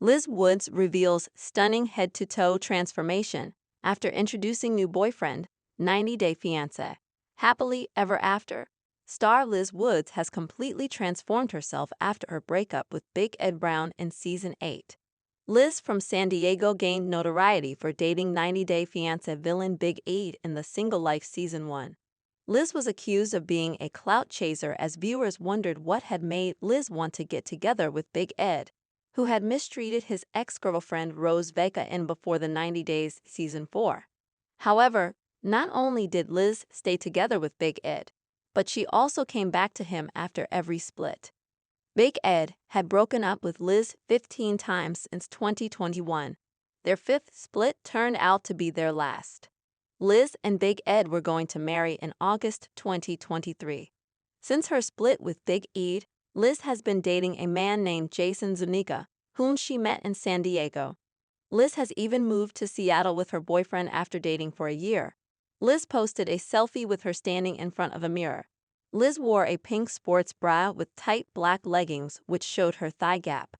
Liz Woods reveals stunning head-to-toe transformation after introducing new boyfriend, 90-day fiancé. Happily ever after. Star Liz Woods has completely transformed herself after her breakup with Big Ed Brown in Season 8. Liz from San Diego gained notoriety for dating 90-day fiancé villain Big Ed in The Single Life Season 1. Liz was accused of being a clout chaser as viewers wondered what had made Liz want to get together with Big Ed, who had mistreated his ex-girlfriend Rose Vega in Before the 90 Days Season 4. However, not only did Liz stay together with Big Ed, but she also came back to him after every split. Big Ed had broken up with Liz 15 times since 2021. Their fifth split turned out to be their last. Liz and Big Ed were going to marry in August 2023. Since her split with Big Ed, Liz has been dating a man named Jason Zuniga, whom she met in San Diego. Liz has even moved to Seattle with her boyfriend after dating for a year. Liz posted a selfie with her standing in front of a mirror. Liz wore a pink sports bra with tight black leggings which showed her thigh gap.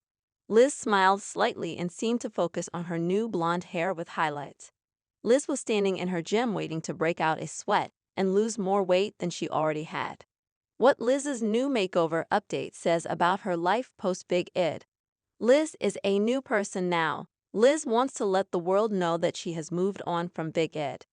Liz smiled slightly and seemed to focus on her new blonde hair with highlights. Liz was standing in her gym waiting to break out a sweat and lose more weight than she already had. What Liz's new makeover update says about her life post Big Ed. Liz is a new person now. Liz wants to let the world know that she has moved on from Big Ed.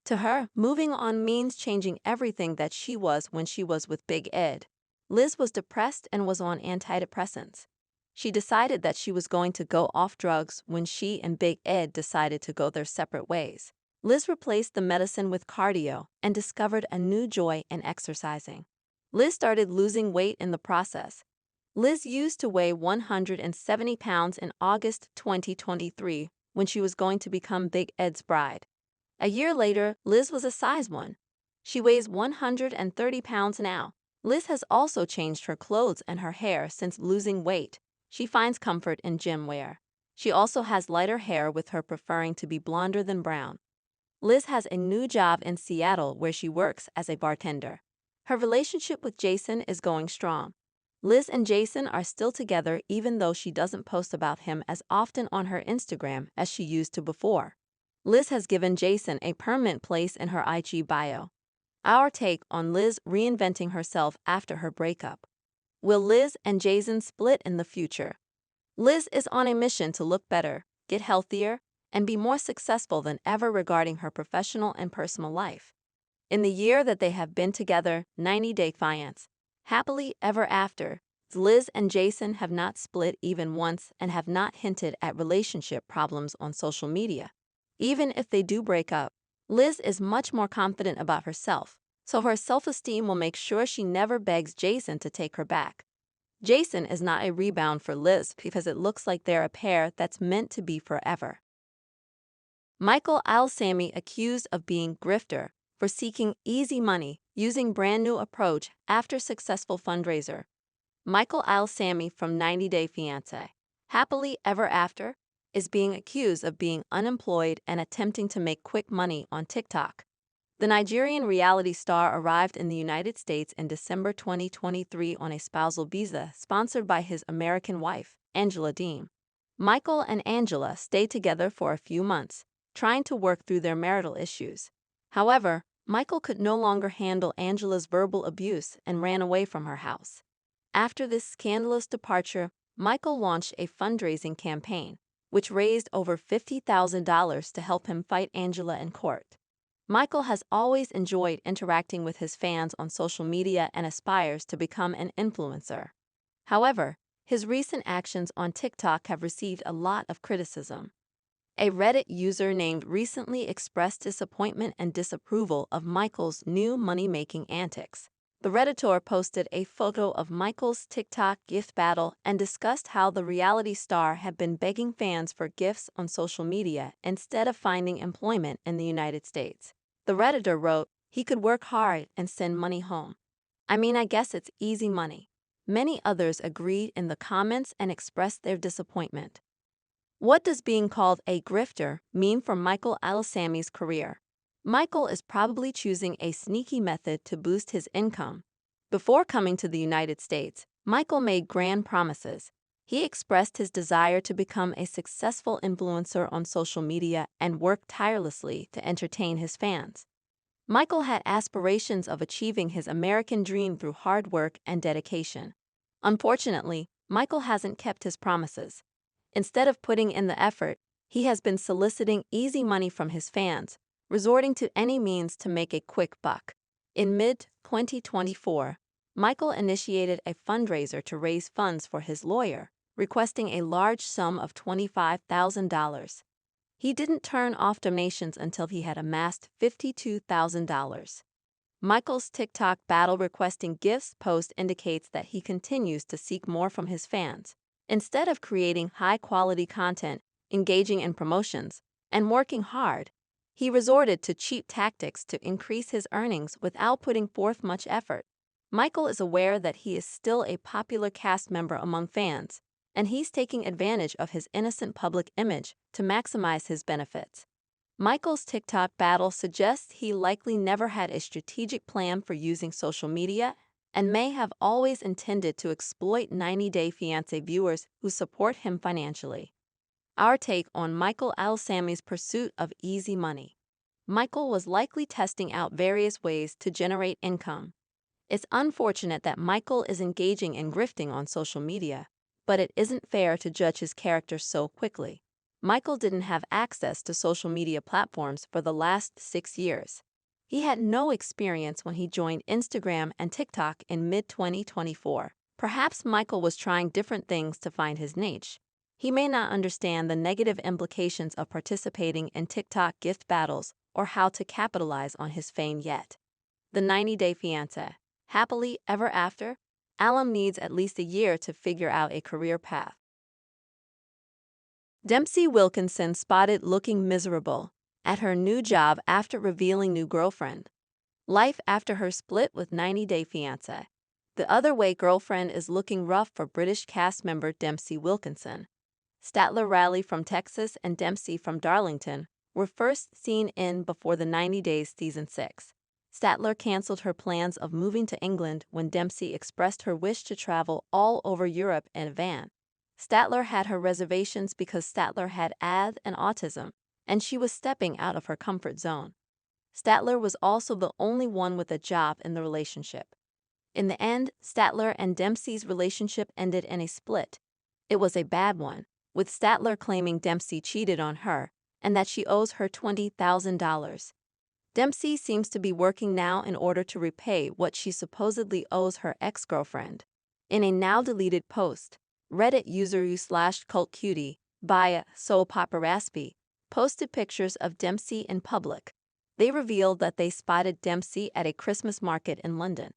To her, moving on means changing everything that she was when she was with Big Ed. Liz was depressed and was on antidepressants. She decided that she was going to go off drugs when she and Big Ed decided to go their separate ways. Liz replaced the medicine with cardio and discovered a new joy in exercising. Liz started losing weight in the process. Liz used to weigh 170 pounds in August 2023 when she was going to become Big Ed's bride. A year later, Liz was a size 1. She weighs 130 pounds now. Liz has also changed her clothes and her hair since losing weight. She finds comfort in gym wear. She also has lighter hair, with her preferring to be blonder than brown. Liz has a new job in Seattle where she works as a bartender. Her relationship with Jason is going strong. Liz and Jason are still together even though she doesn't post about him as often on her Instagram as she used to before. Liz has given Jason a permanent place in her IG bio. Our take on Liz reinventing herself after her breakup. Will Liz and Jason split in the future? Liz is on a mission to look better, get healthier, and be more successful than ever regarding her professional and personal life. In the year that they have been together, 90-day fiancé, happily ever after, Liz and Jason have not split even once and have not hinted at relationship problems on social media. Even if they do break up, Liz is much more confident about herself, so her self-esteem will make sure she never begs Jason to take her back. Jason is not a rebound for Liz because it looks like they're a pair that's meant to be forever. Ilesanmi accused of being grifter for seeking easy money using brand new approach after successful fundraiser. Ilesanmi from 90-Day Fiancé, happily ever after, is being accused of being unemployed and attempting to make quick money on TikTok. The Nigerian reality star arrived in the United States in December 2023 on a spousal visa sponsored by his American wife, Angela Deem. Michael and Angela stayed together for a few months, trying to work through their marital issues. However, Michael could no longer handle Angela's verbal abuse and ran away from her house. After this scandalous departure, Michael launched a fundraising campaign, which raised over $50,000 to help him fight Angela in court. Michael has always enjoyed interacting with his fans on social media and aspires to become an influencer. However, his recent actions on TikTok have received a lot of criticism. A Reddit user named recently expressed disappointment and disapproval of Michael's new money-making antics. The Redditor posted a photo of Michael's TikTok gift battle and discussed how the reality star had been begging fans for gifts on social media instead of finding employment in the United States. The Redditor wrote, "He could work hard and send money home. I mean, I guess it's easy money." Many others agreed in the comments and expressed their disappointment. What does being called a grifter mean for Ilesanmi's career? Michael is probably choosing a sneaky method to boost his income. Before coming to the United States, Michael made grand promises. He expressed his desire to become a successful influencer on social media and worked tirelessly to entertain his fans. Michael had aspirations of achieving his American dream through hard work and dedication. Unfortunately, Michael hasn't kept his promises. Instead of putting in the effort, he has been soliciting easy money from his fans, resorting to any means to make a quick buck. In mid-2024, Michael initiated a fundraiser to raise funds for his lawyer, requesting a large sum of $25,000. He didn't turn off donations until he had amassed $52,000. Michael's TikTok battle requesting gifts post indicates that he continues to seek more from his fans. Instead of creating high-quality content, engaging in promotions, and working hard, he resorted to cheap tactics to increase his earnings without putting forth much effort. Michael is aware that he is still a popular cast member among fans, and he's taking advantage of his innocent public image to maximize his benefits. Michael's TikTok battle suggests he likely never had a strategic plan for using social media and may have always intended to exploit 90-Day Fiancé viewers who support him financially. Our take on Michael Ilesanmi's pursuit of easy money. Michael was likely testing out various ways to generate income. It's unfortunate that Michael is engaging in grifting on social media, but it isn't fair to judge his character so quickly. Michael didn't have access to social media platforms for the last 6 years. He had no experience when he joined Instagram and TikTok in mid-2024. Perhaps Michael was trying different things to find his niche. He may not understand the negative implications of participating in TikTok gift battles or how to capitalize on his fame yet. The 90-Day Fiancé. Happily ever after? Alum needs at least a year to figure out a career path. Dempsey Wilkinson spotted looking miserable at her new job after revealing new girlfriend. Life after her split with 90-Day Fiancé. The other way girlfriend is looking rough for British cast member Dempsey Wilkinson. Statler Riley from Texas and Dempsey from Darlington were first seen in before the 90 Days Season 6. Statler canceled her plans of moving to England when Dempsey expressed her wish to travel all over Europe in a van. Statler had her reservations because Statler had ADHD and autism, and she was stepping out of her comfort zone. Statler was also the only one with a job in the relationship. In the end, Statler and Dempsey's relationship ended in a split. It was a bad one, with Statler claiming Dempsey cheated on her and that she owes her $20,000. Dempsey seems to be working now in order to repay what she supposedly owes her ex-girlfriend. In a now-deleted post, Reddit user u/cultcutie by Anti-Piracy posted pictures of Dempsey in public. They revealed that they spotted Dempsey at a Christmas market in London.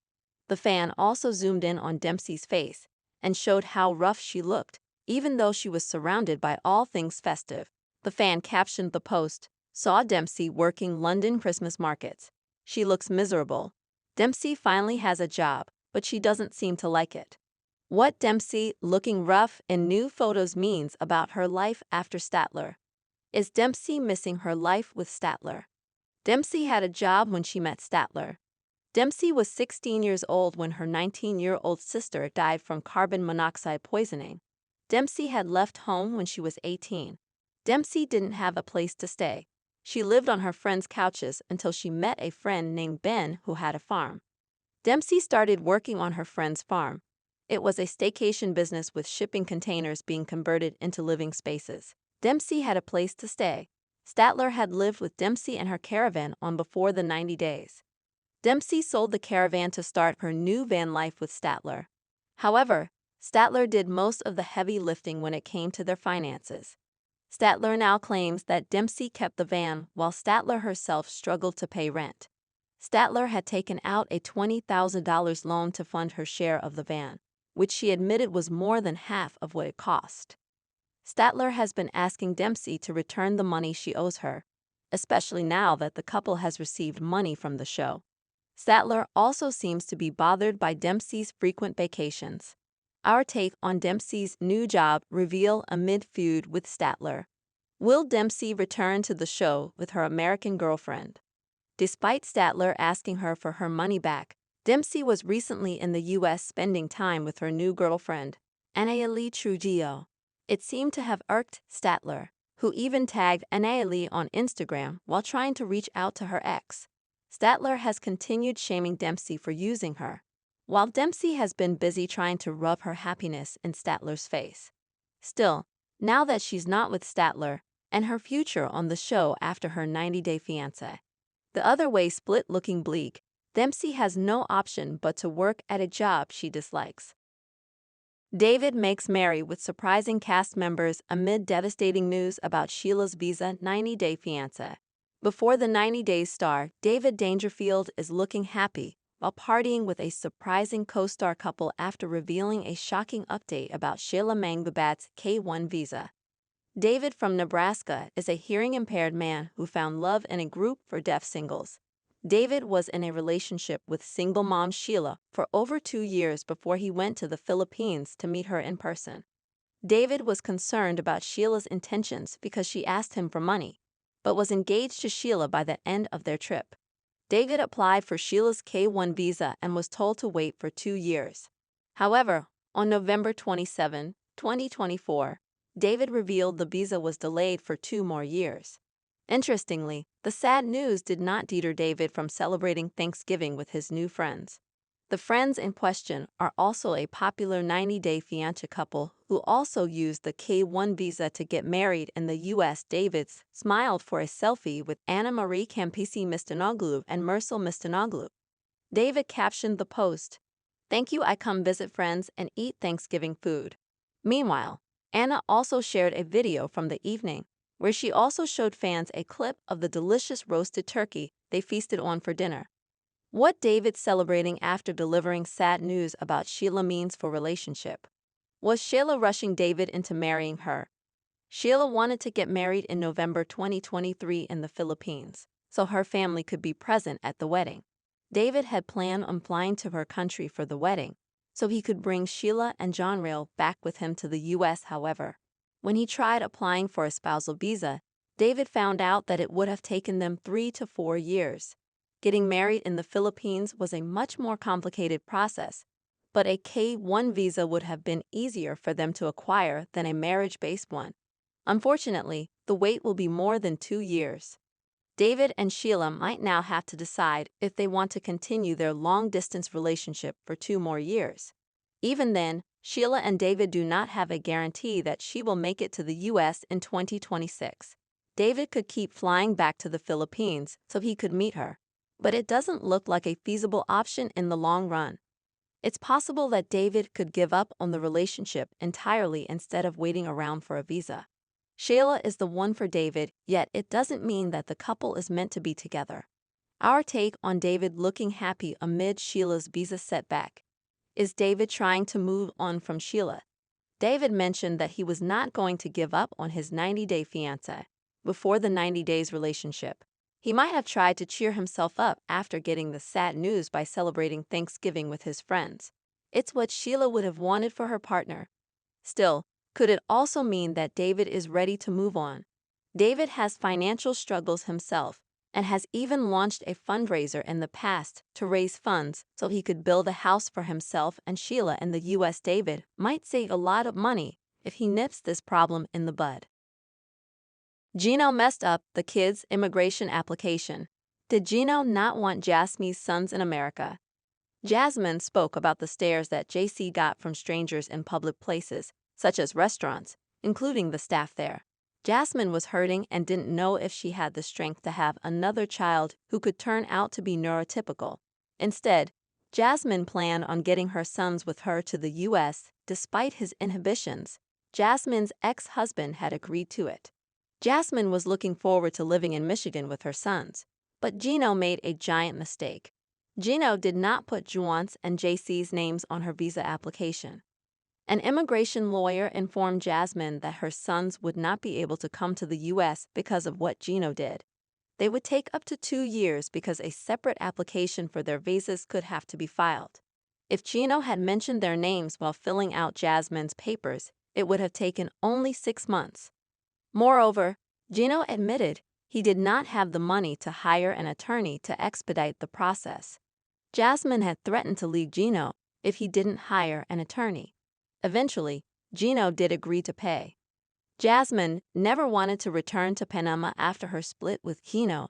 The fan also zoomed in on Dempsey's face and showed how rough she looked, even though she was surrounded by all things festive. The fan captioned the post, "Saw Dempsey working London Christmas markets. She looks miserable. Dempsey finally has a job, but she doesn't seem to like it." What Dempsey looking rough in new photos means about her life after Statler. Is Dempsey missing her life with Statler? Dempsey had a job when she met Statler. Dempsey was 16 years old when her 19-year-old sister died from carbon monoxide poisoning. Dempsey had left home when she was 18. Dempsey didn't have a place to stay. She lived on her friends' couches until she met a friend named Ben who had a farm. Dempsey started working on her friend's farm. It was a staycation business with shipping containers being converted into living spaces. Dempsey had a place to stay. Statler had lived with Dempsey and her caravan on before the 90 days. Dempsey sold the caravan to start her new van life with Statler. However, Statler did most of the heavy lifting when it came to their finances. Statler now claims that Dempsey kept the van while Statler herself struggled to pay rent. Statler had taken out a $20,000 loan to fund her share of the van, which she admitted was more than half of what it cost. Statler has been asking Dempsey to return the money she owes her, especially now that the couple has received money from the show. Statler also seems to be bothered by Dempsey's frequent vacations. Our take on Dempsey's new job reveal amid feud with Statler. Will Dempsey return to the show with her American girlfriend? Despite Statler asking her for her money back, Dempsey was recently in the U.S. spending time with her new girlfriend. Anaeli Trujillo. It seemed to have irked Statler, who even tagged Anaeli on Instagram while trying to reach out to her ex. Statler has continued shaming Dempsey for using her, while Dempsey has been busy trying to rub her happiness in Statler's face. Still, now that she's not with Statler, and her future on the show after her 90-day fiancé, the other way split looking bleak, Dempsey has no option but to work at a job she dislikes. David makes merry with surprising cast members amid devastating news about Sheila's visa 90-day fiancé. Before the 90 Days star, David Dangerfield is looking happy while partying with a surprising co-star couple after revealing a shocking update about Sheila Mangbabat's K-1 visa. David from Nebraska is a hearing-impaired man who found love in a group for deaf singles. David was in a relationship with single mom Sheila for over 2 years before he went to the Philippines to meet her in person. David was concerned about Sheila's intentions because she asked him for money, but was engaged to Sheila by the end of their trip. David applied for Sheila's K-1 visa and was told to wait for 2 years. However, on November 27, 2024, David revealed the visa was delayed for 2 more years. Interestingly, the sad news did not deter David from celebrating Thanksgiving with his new friends. The friends in question are also a popular 90-day fiancé couple who also used the K-1 visa to get married in the U.S. David smiled for a selfie with Anna Marie Campisi Mistanoglu and Mersal Mistanoglu. David captioned the post, "Thank you, I come visit friends and eat Thanksgiving food." Meanwhile, Anna also shared a video from the evening, where she also showed fans a clip of the delicious roasted turkey they feasted on for dinner. What David celebrating after delivering sad news about Sheila means for relationship. Was Sheila rushing David into marrying her? Sheila wanted to get married in November 2023 in the Philippines, so her family could be present at the wedding. David had planned on flying to her country for the wedding, so he could bring Sheila and John Rail back with him to the U.S. However, when he tried applying for a spousal visa, David found out that it would have taken them 3 to 4 years. Getting married in the Philippines was a much more complicated process, but a K-1 visa would have been easier for them to acquire than a marriage-based one. Unfortunately, the wait will be more than 2 years. David and Sheila might now have to decide if they want to continue their long-distance relationship for 2 more years. Even then, Sheila and David do not have a guarantee that she will make it to the U.S. in 2026. David could keep flying back to the Philippines so he could meet her, but it doesn't look like a feasible option in the long run. It's possible that David could give up on the relationship entirely instead of waiting around for a visa. Sheila is the one for David, yet it doesn't mean that the couple is meant to be together. Our take on David looking happy amid Sheila's visa setback. Is David trying to move on from Sheila? David mentioned that he was not going to give up on his 90-day fiancé before the 90 days relationship. He might have tried to cheer himself up after getting the sad news by celebrating Thanksgiving with his friends. It's what Sheila would have wanted for her partner. Still, could it also mean that David is ready to move on? David has financial struggles himself and has even launched a fundraiser in the past to raise funds so he could build a house for himself and Sheila in the U.S. David might save a lot of money if he nips this problem in the bud. Gino messed up the kids' immigration application. Did Gino not want Jasmine's sons in America? Jasmine spoke about the stares that JC got from strangers in public places, such as restaurants, including the staff there. Jasmine was hurting and didn't know if she had the strength to have another child who could turn out to be neurotypical. Instead, Jasmine planned on getting her sons with her to the U.S. despite his inhibitions. Jasmine's ex-husband had agreed to it. Jasmine was looking forward to living in Michigan with her sons, but Gino made a giant mistake. Gino did not put Juan's and JC's names on her visa application. An immigration lawyer informed Jasmine that her sons would not be able to come to the U.S. because of what Gino did. They would take up to 2 years because a separate application for their visas could have to be filed. If Gino had mentioned their names while filling out Jasmine's papers, it would have taken only 6 months. Moreover, Gino admitted he did not have the money to hire an attorney to expedite the process. Jasmine had threatened to leave Gino if he didn't hire an attorney. Eventually, Gino did agree to pay. Jasmine never wanted to return to Panama after her split with Gino.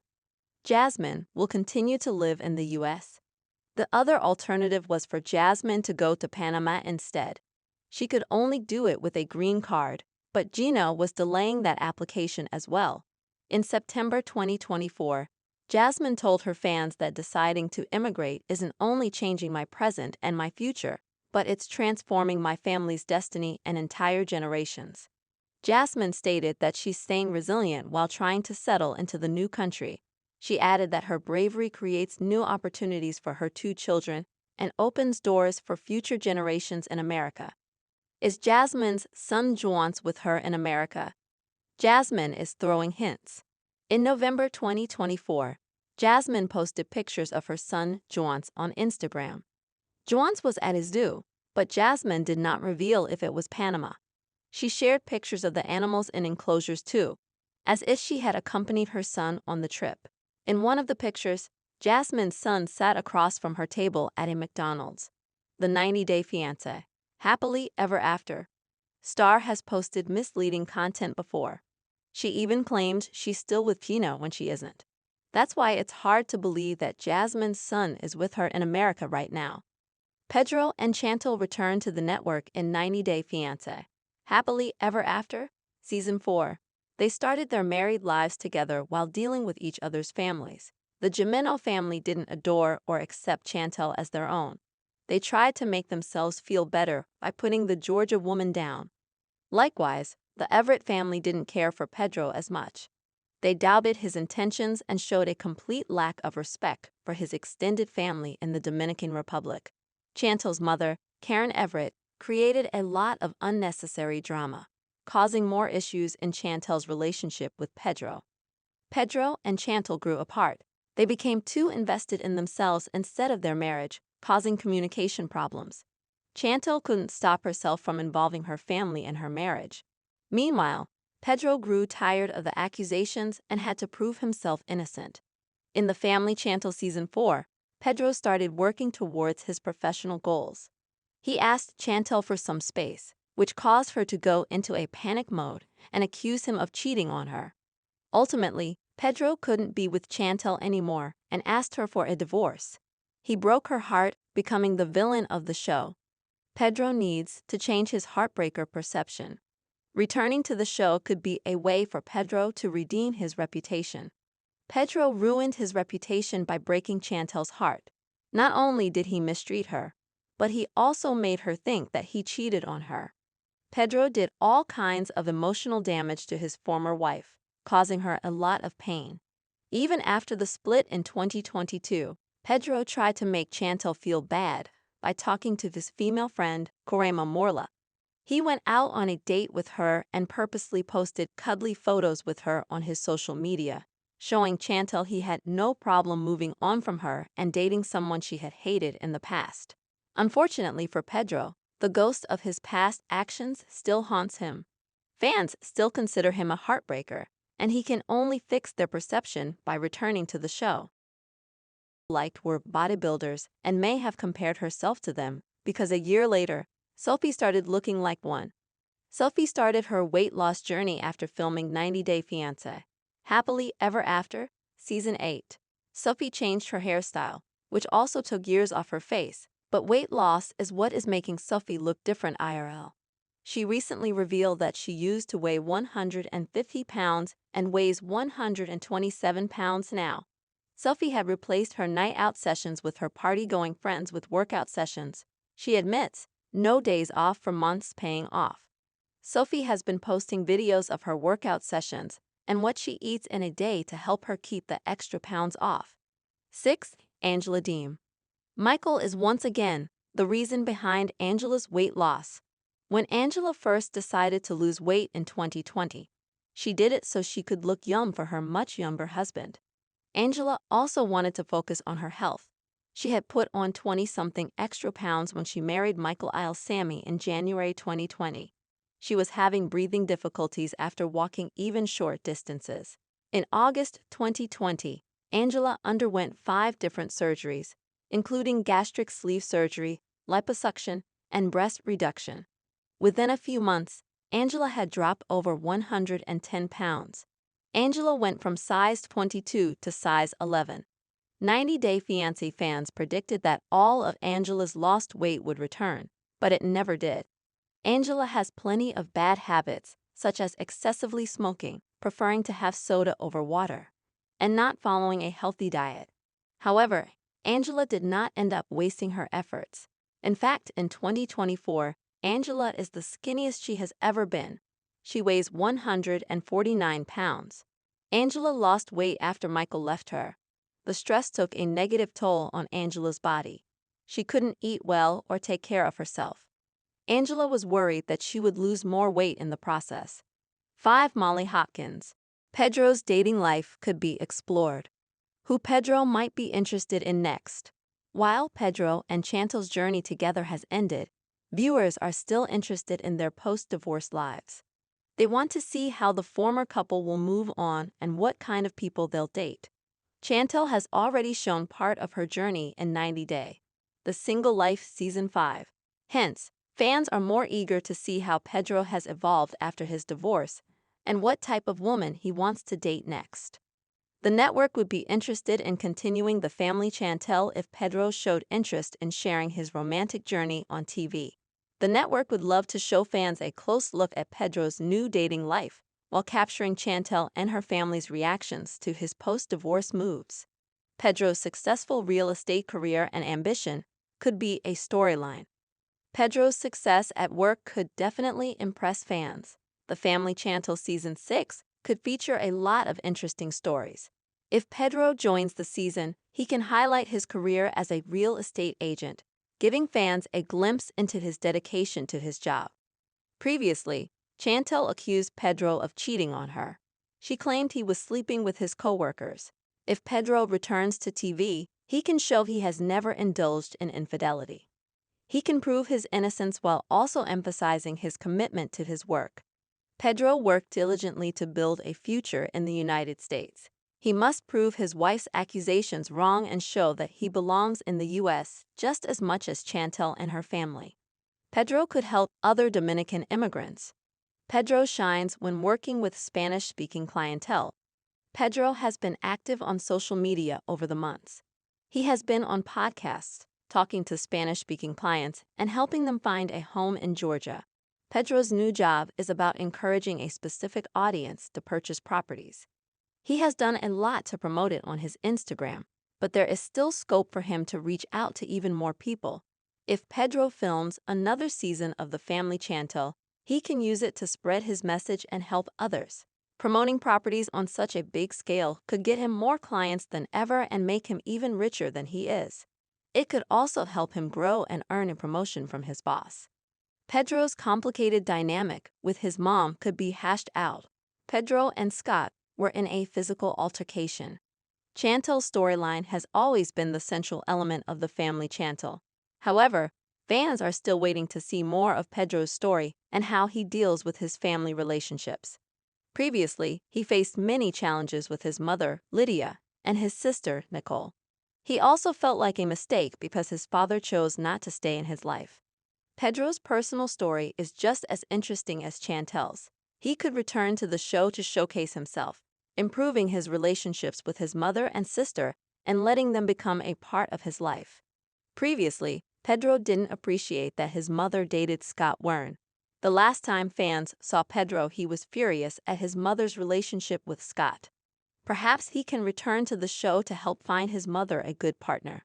Jasmine will continue to live in the U.S. The other alternative was for Jasmine to go to Panama instead. She could only do it with a green card, but Gino was delaying that application as well. In September 2024, Jasmine told her fans that deciding to immigrate isn't only changing my present and my future, but it's transforming my family's destiny and entire generations. Jasmine stated that she's staying resilient while trying to settle into the new country. She added that her bravery creates new opportunities for her 2 children and opens doors for future generations in America. Is Jasmine's son Juans with her in America? Jasmine is throwing hints. In November 2024, Jasmine posted pictures of her son Juans on Instagram. Juans was at his zoo, but Jasmine did not reveal if it was Panama. She shared pictures of the animals in enclosures too, as if she had accompanied her son on the trip. In one of the pictures, Jasmine's son sat across from her table at a McDonald's. The 90-day fiancé. Happily ever after. Star has posted misleading content before. She even claimed she's still with Gino when she isn't. That's why it's hard to believe that Jasmine's son is with her in America right now. Pedro and Chantel returned to the network in 90-Day Fiancé. Happily Ever After, Season 4. They started their married lives together while dealing with each other's families. The Gimeno family didn't adore or accept Chantel as their own. They tried to make themselves feel better by putting the Georgia woman down. Likewise, the Everett family didn't care for Pedro as much. They doubted his intentions and showed a complete lack of respect for his extended family in the Dominican Republic. Chantel's mother, Karen Everett, created a lot of unnecessary drama, causing more issues in Chantel's relationship with Pedro. Pedro and Chantel grew apart. They became too invested in themselves instead of their marriage, causing communication problems. Chantel couldn't stop herself from involving her family in her marriage. Meanwhile, Pedro grew tired of the accusations and had to prove himself innocent. In The Family Chantel Season 4, Pedro started working towards his professional goals. He asked Chantel for some space, which caused her to go into a panic mode and accuse him of cheating on her. Ultimately, Pedro couldn't be with Chantel anymore and asked her for a divorce. He broke her heart, becoming the villain of the show. Pedro needs to change his heartbreaker perception. Returning to the show could be a way for Pedro to redeem his reputation. Pedro ruined his reputation by breaking Chantel's heart. Not only did he mistreat her, but he also made her think that he cheated on her. Pedro did all kinds of emotional damage to his former wife, causing her a lot of pain. Even after the split in 2022, Pedro tried to make Chantel feel bad by talking to his female friend, Corema Morla. He went out on a date with her and purposely posted cuddly photos with her on his social media, showing Chantel he had no problem moving on from her and dating someone she had hated in the past. Unfortunately for Pedro, the ghost of his past actions still haunts him. Fans still consider him a heartbreaker, and he can only fix their perception by returning to the show. Liked were bodybuilders and may have compared herself to them because a year later, Sophie started looking like one. Sophie started her weight loss journey after filming 90-Day Fiancé. Happily Ever After, Season 8. Sophie changed her hairstyle, which also took years off her face, but weight loss is what is making Sophie look different IRL. She recently revealed that she used to weigh 150 pounds and weighs 127 pounds now. Sophie had replaced her night-out sessions with her party-going friends with workout sessions. She admits, no days off for months paying off. Sophie has been posting videos of her workout sessions and what she eats in a day to help her keep the extra pounds off. 6. Angela Deem. Michael is once again the reason behind Angela's weight loss. When Angela first decided to lose weight in 2020, she did it so she could look young for her much younger husband. Angela also wanted to focus on her health. She had put on 20-something extra pounds when she married Michael Ilesanmi in January 2020. She was having breathing difficulties after walking even short distances. In August 2020, Angela underwent 5 different surgeries, including gastric sleeve surgery, liposuction, and breast reduction. Within a few months, Angela had dropped over 110 pounds. Angela went from size 22 to size 11. 90 Day Fiancé fans predicted that all of Angela's lost weight would return, but it never did. Angela has plenty of bad habits, such as excessively smoking, preferring to have soda over water, and not following a healthy diet. However, Angela did not end up wasting her efforts. In fact, in 2024, Angela is the skinniest she has ever been. She weighs 149 pounds. Angela lost weight after Michael left her. The stress took a negative toll on Angela's body. She couldn't eat well or take care of herself. Angela was worried that she would lose more weight in the process. 5. Molly Hopkins. Pedro's dating life could be explored. Who Pedro might be interested in next. While Pedro and Chantel's journey together has ended, viewers are still interested in their post-divorce lives. They want to see how the former couple will move on and what kind of people they'll date. Chantel has already shown part of her journey in 90 Day, The Single Life Season 5. Hence, fans are more eager to see how Pedro has evolved after his divorce and what type of woman he wants to date next. The network would be interested in continuing the family Chantel if Pedro showed interest in sharing his romantic journey on TV. The network would love to show fans a close look at Pedro's new dating life, while capturing Chantel and her family's reactions to his post-divorce moves. Pedro's successful real estate career and ambition could be a storyline. Pedro's success at work could definitely impress fans. The Family Chantel Season 6 could feature a lot of interesting stories. If Pedro joins the season, he can highlight his career as a real estate agent, giving fans a glimpse into his dedication to his job. Previously, Chantel accused Pedro of cheating on her. She claimed he was sleeping with his coworkers. If Pedro returns to TV, he can show he has never indulged in infidelity. He can prove his innocence while also emphasizing his commitment to his work. Pedro worked diligently to build a future in the United States. He must prove his wife's accusations wrong and show that he belongs in the U.S. just as much as Chantel and her family. Pedro could help other Dominican immigrants. Pedro shines when working with Spanish-speaking clientele. Pedro has been active on social media over the months. He has been on podcasts, talking to Spanish-speaking clients and helping them find a home in Georgia. Pedro's new job is about encouraging a specific audience to purchase properties. He has done a lot to promote it on his Instagram, but there is still scope for him to reach out to even more people. If Pedro films another season of The Family Chantel, he can use it to spread his message and help others. Promoting properties on such a big scale could get him more clients than ever and make him even richer than he is. It could also help him grow and earn a promotion from his boss. Pedro's complicated dynamic with his mom could be hashed out. Pedro and Scott were in a physical altercation. Chantel's storyline has always been the central element of The Family Chantel. However, fans are still waiting to see more of Pedro's story and how he deals with his family relationships. Previously, he faced many challenges with his mother, Lydia, and his sister, Nicole. He also felt like a mistake because his father chose not to stay in his life. Pedro's personal story is just as interesting as Chantel's. He could return to the show to showcase himself, improving his relationships with his mother and sister and letting them become a part of his life. Previously, Pedro didn't appreciate that his mother dated Scott Wern. The last time fans saw Pedro, he was furious at his mother's relationship with Scott. Perhaps he can return to the show to help find his mother a good partner.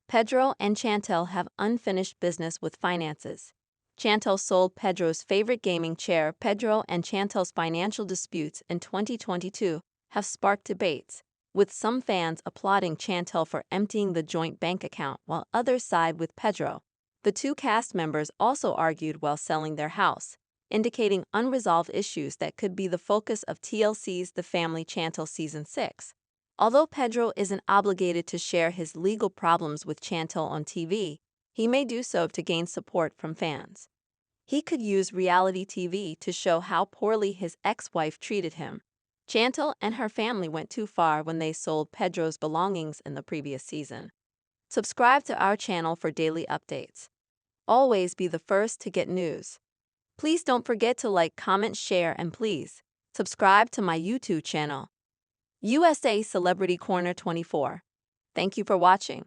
Pedro and Chantel have unfinished business with finances. Chantel sold Pedro's favorite gaming chair. Pedro and Chantel's financial disputes in 2022 have sparked debates, with some fans applauding Chantel for emptying the joint bank account while others side with Pedro. The two cast members also argued while selling their house, indicating unresolved issues that could be the focus of TLC's The Family Chantel Season 6. Although Pedro isn't obligated to share his legal problems with Chantel on TV, he may do so to gain support from fans. He could use reality TV to show how poorly his ex-wife treated him. Chantel and her family went too far when they sold Pedro's belongings in the previous season. Subscribe to our channel for daily updates. Always be the first to get news. Please don't forget to like, comment, share, and please subscribe to my YouTube channel, USA Celebrity Corner 24. Thank you for watching.